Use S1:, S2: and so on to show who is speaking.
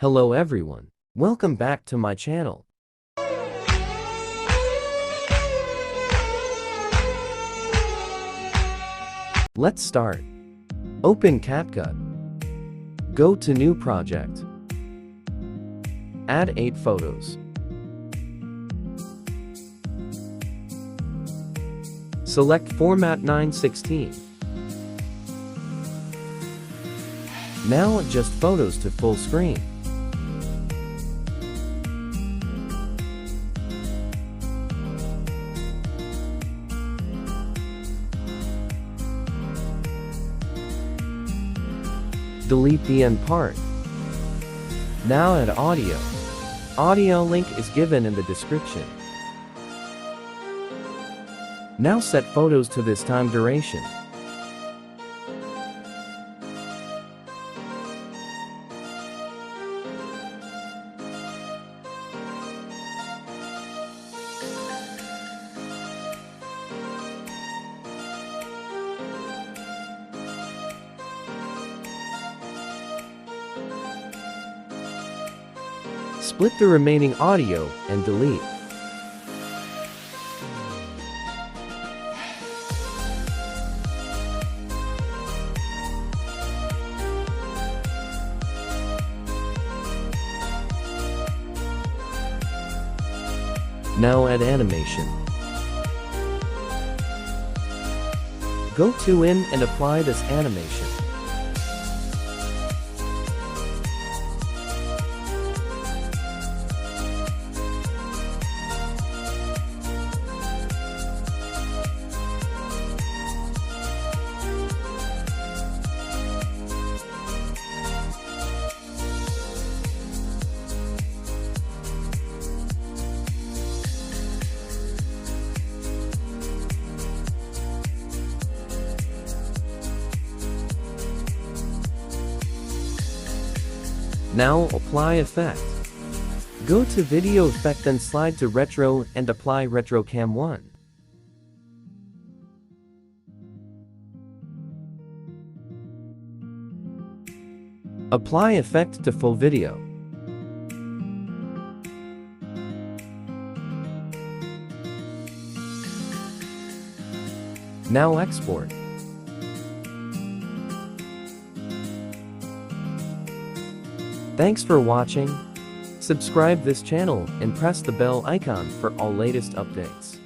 S1: Hello everyone. Welcome back to my channel. Let's start. Open CapCut. Go to New Project. Add 8 photos. Select Format 9:16. Now adjust photos to full screen. Delete the end part. Now add audio. Audio link is given in the description. Now set photos to this time duration. Split the remaining audio and delete. Now add animation. Go to In and apply this animation. Now apply effect. Go to Video Effect and slide to Retro and apply Retro Cam 1. Apply effect to full video. Now export. Thanks for watching. Subscribe this channel and press the bell icon for all latest updates.